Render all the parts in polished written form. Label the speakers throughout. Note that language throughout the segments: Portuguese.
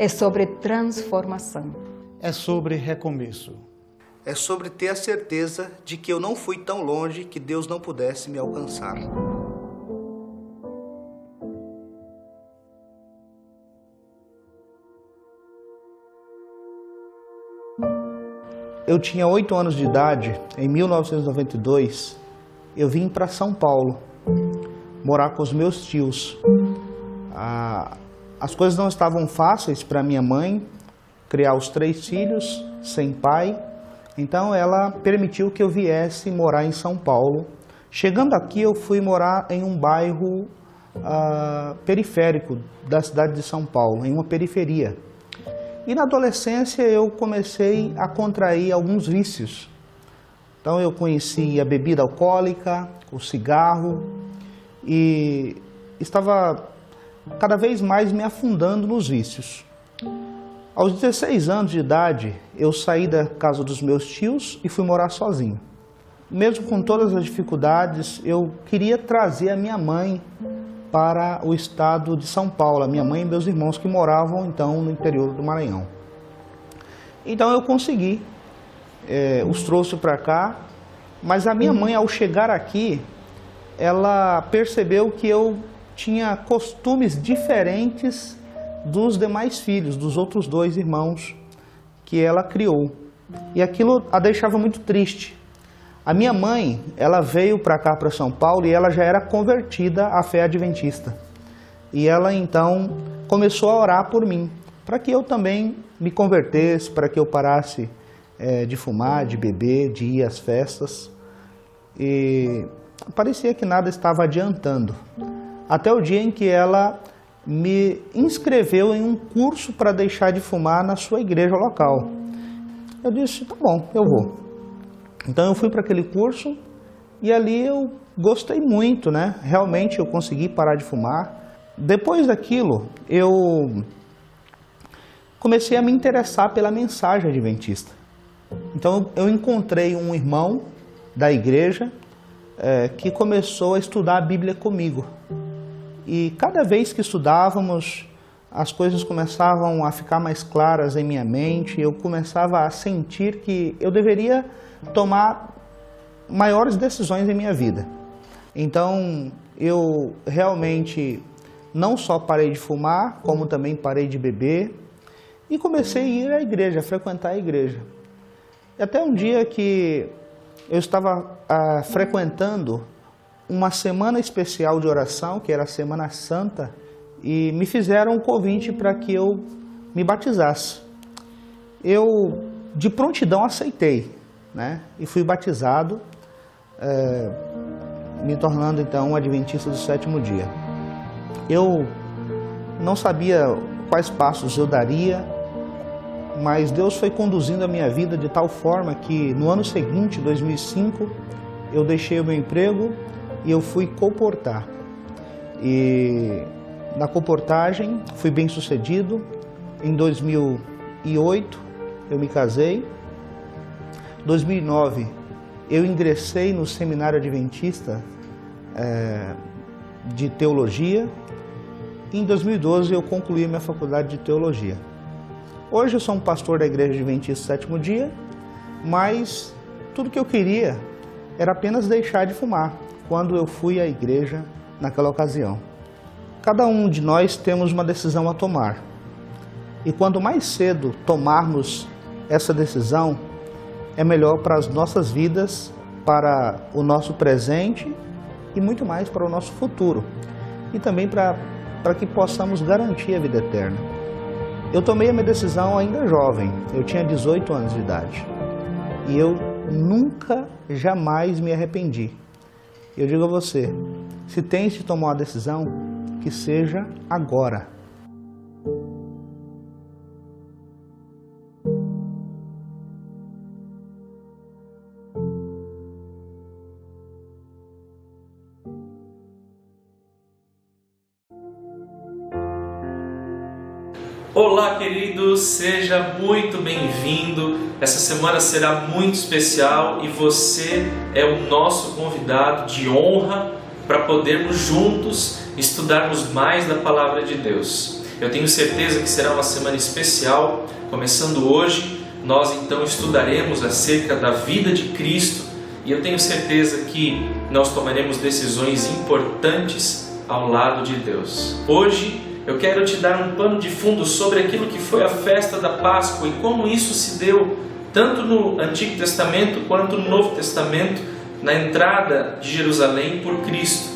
Speaker 1: É sobre transformação.
Speaker 2: É sobre recomeço.
Speaker 3: É sobre ter a certeza de que eu não fui tão longe que Deus não pudesse me alcançar. Eu tinha 8 anos de idade, em 1992, eu vim para São Paulo, morar com os meus tios. As coisas não estavam fáceis para minha mãe, criar os 3 filhos, sem pai. Então ela permitiu que eu viesse morar em São Paulo. Chegando aqui eu fui morar em um bairro periférico da cidade de São Paulo, em uma periferia. E na adolescência eu comecei a contrair alguns vícios. Então eu conheci a bebida alcoólica, o cigarro e estava cada vez mais me afundando nos vícios. Aos 16 anos de idade, eu saí da casa dos meus tios e fui morar sozinho. Mesmo com todas as dificuldades, eu queria trazer a minha mãe para o estado de São Paulo, a minha mãe e meus irmãos que moravam então no interior do Maranhão. Então eu consegui, os trouxe para cá, mas a minha mãe, ao chegar aqui, ela percebeu que eu tinha costumes diferentes dos demais filhos, dos outros 2 irmãos que ela criou. E aquilo a deixava muito triste. A minha mãe, ela veio para cá, para São Paulo, e ela já era convertida à fé adventista. E ela então começou a orar por mim, para que eu também me convertesse, para que eu parasse de fumar, de beber, de ir às festas. E parecia que nada estava adiantando. Até o dia em que ela me inscreveu em um curso para deixar de fumar na sua igreja local. Eu disse, tá bom, eu vou. Então eu fui para aquele curso e ali eu gostei muito, né? Realmente eu consegui parar de fumar. Depois daquilo, eu comecei a me interessar pela mensagem adventista. Então eu encontrei um irmão da igreja que começou a estudar a Bíblia comigo. E cada vez que estudávamos, as coisas começavam a ficar mais claras em minha mente, eu começava a sentir que eu deveria tomar maiores decisões em minha vida. Então, eu realmente não só parei de fumar, como também parei de beber e comecei a ir à igreja, a frequentar a igreja. E até um dia que eu estava frequentando uma semana especial de oração, que era a Semana Santa, e me fizeram um convite para que eu me batizasse. Eu, de prontidão, aceitei, né? E fui batizado, me tornando então um adventista do 7º dia. Eu não sabia quais passos eu daria, mas Deus foi conduzindo a minha vida de tal forma que no ano seguinte, 2005, eu deixei o meu emprego e eu fui colportar. E na colportagem fui bem sucedido. Em 2008 eu me casei. Em 2009 eu ingressei no Seminário Adventista de Teologia. E em 2012 eu concluí minha faculdade de Teologia. Hoje eu sou um pastor da Igreja Adventista 7º Dia, mas tudo que eu queria era apenas deixar de fumar quando eu fui à igreja naquela ocasião. Cada um de nós temos uma decisão a tomar. E quanto mais cedo tomarmos essa decisão, é melhor para as nossas vidas, para o nosso presente e muito mais para o nosso futuro. E também para que possamos garantir a vida eterna. Eu tomei a minha decisão ainda jovem, eu tinha 18 anos de idade. E eu nunca, jamais me arrependi. Eu digo a você, se tens de tomar uma decisão, que seja agora.
Speaker 4: Olá, querido, seja muito bem-vindo. Essa semana será muito especial e você é o nosso convidado de honra para podermos juntos estudarmos mais da Palavra de Deus. Eu tenho certeza que será uma semana especial. Começando hoje, nós então estudaremos acerca da vida de Cristo e eu tenho certeza que nós tomaremos decisões importantes ao lado de Deus. Hoje eu quero te dar um pano de fundo sobre aquilo que foi a festa da Páscoa e como isso se deu tanto no Antigo Testamento quanto no Novo Testamento, na entrada de Jerusalém por Cristo.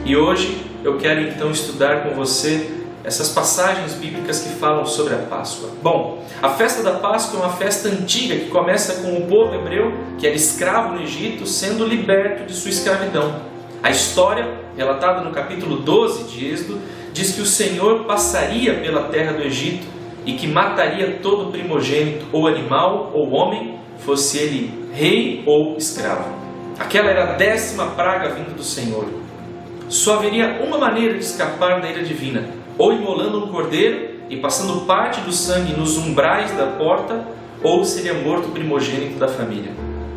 Speaker 4: E hoje eu quero então estudar com você essas passagens bíblicas que falam sobre a Páscoa. Bom, a festa da Páscoa é uma festa antiga que começa com o povo hebreu, que era escravo no Egito, sendo liberto de sua escravidão. A história, relatada no capítulo 12 de Êxodo, diz que o Senhor passaria pela terra do Egito e que mataria todo primogênito, ou animal, ou homem, fosse ele rei ou escravo. Aquela era a 10ª praga vinda do Senhor. Só haveria uma maneira de escapar da ira divina, ou imolando um cordeiro e passando parte do sangue nos umbrais da porta, ou seria morto o primogênito da família.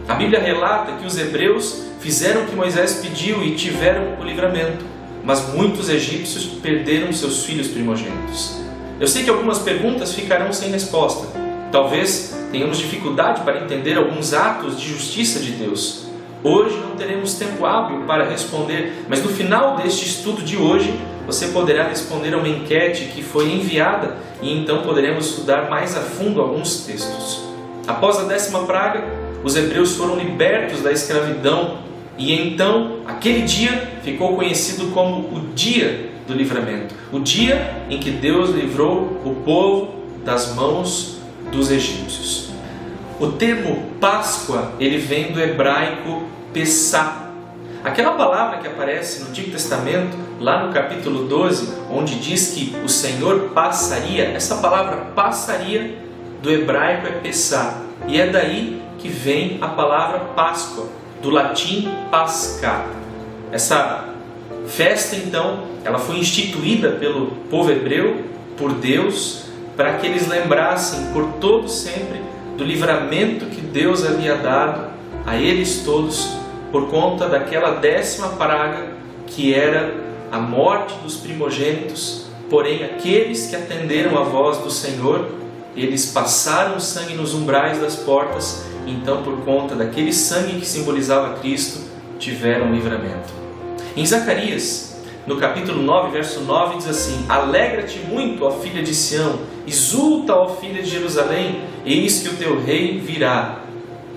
Speaker 4: A Bíblia relata que os hebreus fizeram o que Moisés pediu e tiveram o livramento, mas muitos egípcios perderam seus filhos primogênitos. Eu sei que algumas perguntas ficarão sem resposta. Talvez tenhamos dificuldade para entender alguns atos de justiça de Deus. Hoje não teremos tempo hábil para responder, mas no final deste estudo de hoje, você poderá responder a uma enquete que foi enviada e então poderemos estudar mais a fundo alguns textos. Após a 10ª praga, os hebreus foram libertos da escravidão e então aquele dia ficou conhecido como o dia do livramento, o dia em que Deus livrou o povo das mãos dos egípcios. O termo Páscoa, ele vem do hebraico Pessah. Aquela palavra que aparece no Antigo Testamento, lá no capítulo 12, onde diz que o Senhor passaria, essa palavra passaria do hebraico é Pessah. E é daí que vem a palavra Páscoa, do latim Pascá. Essa festa, então, ela foi instituída pelo povo hebreu, por Deus, para que eles lembrassem por todo sempre do livramento que Deus havia dado a eles todos por conta daquela 10ª praga que era a morte dos primogênitos. Porém, aqueles que atenderam a voz do Senhor, eles passaram o sangue nos umbrais das portas, então por conta daquele sangue que simbolizava Cristo, tiveram livramento. Em Zacarias, no capítulo 9, verso 9, diz assim: Alegra-te muito, ó filha de Sião, exulta, ó filha de Jerusalém, eis que o teu rei virá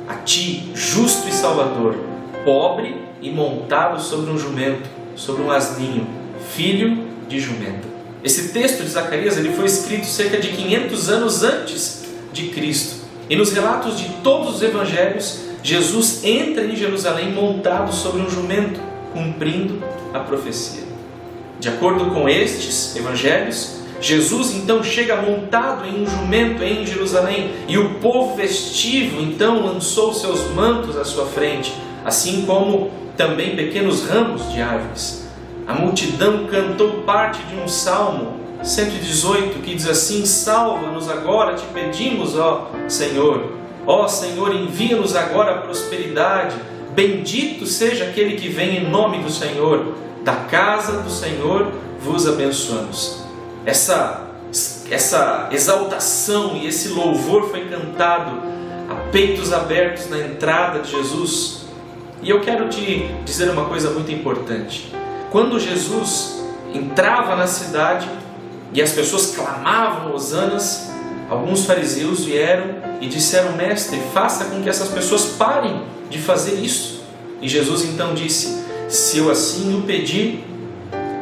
Speaker 4: a ti, justo e salvador, pobre e montado sobre um jumento, sobre um asninho, filho de jumenta. Esse texto de Zacarias ele foi escrito cerca de 500 anos antes de Cristo. E nos relatos de todos os evangelhos, Jesus entra em Jerusalém montado sobre um jumento, cumprindo a profecia. De acordo com estes evangelhos, Jesus então chega montado em um jumento em Jerusalém e o povo festivo então lançou seus mantos à sua frente, assim como também pequenos ramos de árvores. A multidão cantou parte de um salmo 118 que diz assim: Salva-nos agora, te pedimos, ó Senhor. Ó Senhor, envia-nos agora a prosperidade. Bendito seja aquele que vem em nome do Senhor. Da casa do Senhor vos abençoamos. Essa exaltação e esse louvor foi cantado a peitos abertos na entrada de Jesus. E eu quero te dizer uma coisa muito importante. Quando Jesus entrava na cidade e as pessoas clamavam hosanas, alguns fariseus vieram e disseram: Mestre, faça com que essas pessoas parem de fazer isso. E Jesus então disse: Se eu assim o pedir,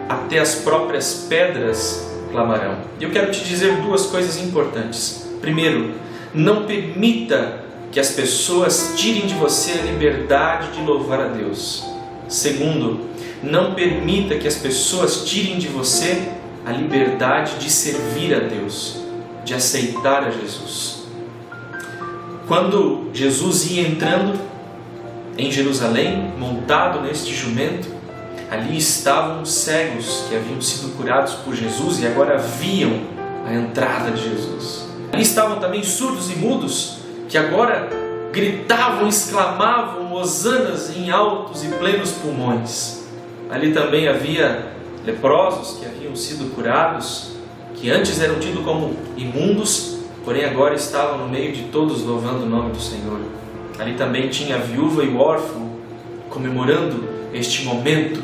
Speaker 4: até as próprias pedras clamarão. E eu quero te dizer duas coisas importantes. Primeiro, não permita que as pessoas tirem de você a liberdade de louvar a Deus. Segundo, não permita que as pessoas tirem de você a liberdade de servir a Deus, de aceitar a Jesus. Quando Jesus ia entrando em Jerusalém, montado neste jumento, ali estavam os cegos que haviam sido curados por Jesus e agora viam a entrada de Jesus. Ali estavam também surdos e mudos, que agora gritavam, exclamavam hosanas em altos e plenos pulmões. Ali também havia leprosos que haviam sido curados, que antes eram tidos como imundos, porém agora estavam no meio de todos louvando o nome do Senhor. Ali também tinha a viúva e o órfão comemorando este momento,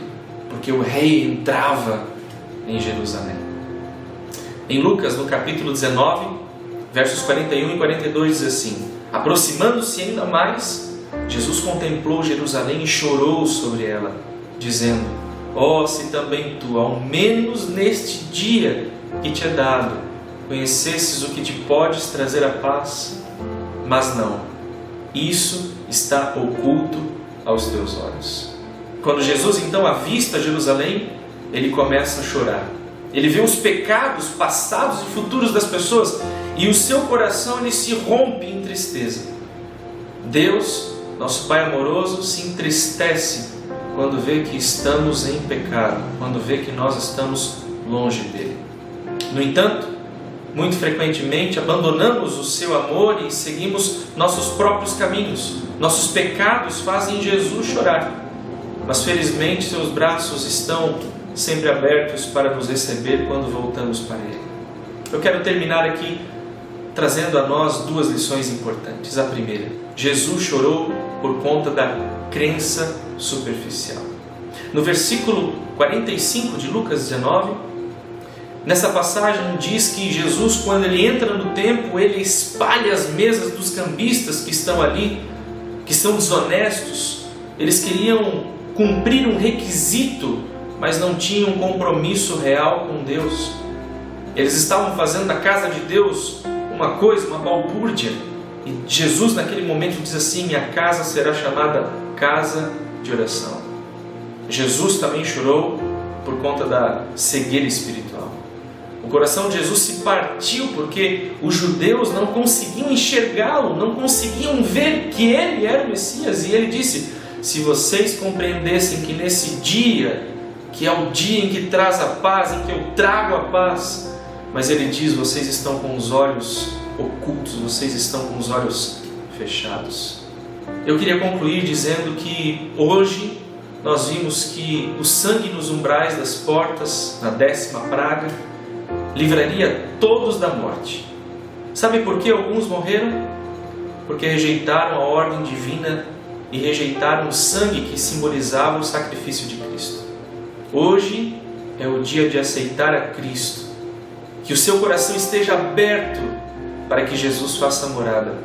Speaker 4: porque o rei entrava em Jerusalém. Em Lucas, no capítulo 19, versos 41 e 42, diz assim: aproximando-se ainda mais, Jesus contemplou Jerusalém e chorou sobre ela, dizendo: ó, se também tu, ao menos neste dia que te é dado, conhecesses o que te podes trazer a paz, mas não, isso está oculto aos teus olhos. Quando Jesus então avista Jerusalém, ele começa a chorar. Ele vê os pecados passados e futuros das pessoas e o seu coração ele se rompe em tristeza. Deus, nosso Pai amoroso, se entristece quando vê que estamos em pecado, quando vê que nós estamos longe dele. No entanto, muito frequentemente abandonamos o seu amor e seguimos nossos próprios caminhos. Nossos pecados fazem Jesus chorar, mas felizmente seus braços estão sempre abertos para nos receber quando voltamos para ele. Eu quero terminar aqui trazendo a nós duas lições importantes. A primeira: Jesus chorou por conta da crença superficial. No versículo 45 de Lucas 19, nessa passagem diz que Jesus, quando ele entra no templo, ele espalha as mesas dos cambistas que estão ali, que são desonestos. Eles queriam cumprir um requisito, mas não tinham um compromisso real com Deus. Eles estavam fazendo da casa de Deus uma coisa, uma balbúrdia. E Jesus naquele momento diz assim: minha casa será chamada casa de oração. Jesus também chorou por conta da cegueira espiritual. O coração de Jesus se partiu porque os judeus não conseguiam enxergá-lo, não conseguiam ver que ele era o Messias. E ele disse: se vocês compreendessem que nesse dia, que é o dia em que traz a paz, em que eu trago a paz, mas ele diz: vocês estão com os olhos ocultos, vocês estão com os olhos fechados. Eu queria concluir dizendo que hoje nós vimos que o sangue nos umbrais das portas, na 10ª praga, livraria todos da morte. Sabe por que alguns morreram? Porque rejeitaram a ordem divina e rejeitaram o sangue que simbolizava o sacrifício de Cristo. Hoje é o dia de aceitar a Cristo, que o seu coração esteja aberto para que Jesus faça morada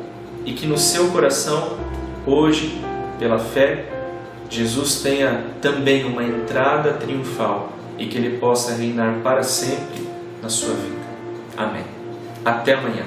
Speaker 4: e que no seu coração, hoje, pela fé, Jesus tenha também uma entrada triunfal e que Ele possa reinar para sempre na sua vida. Amém. Até amanhã.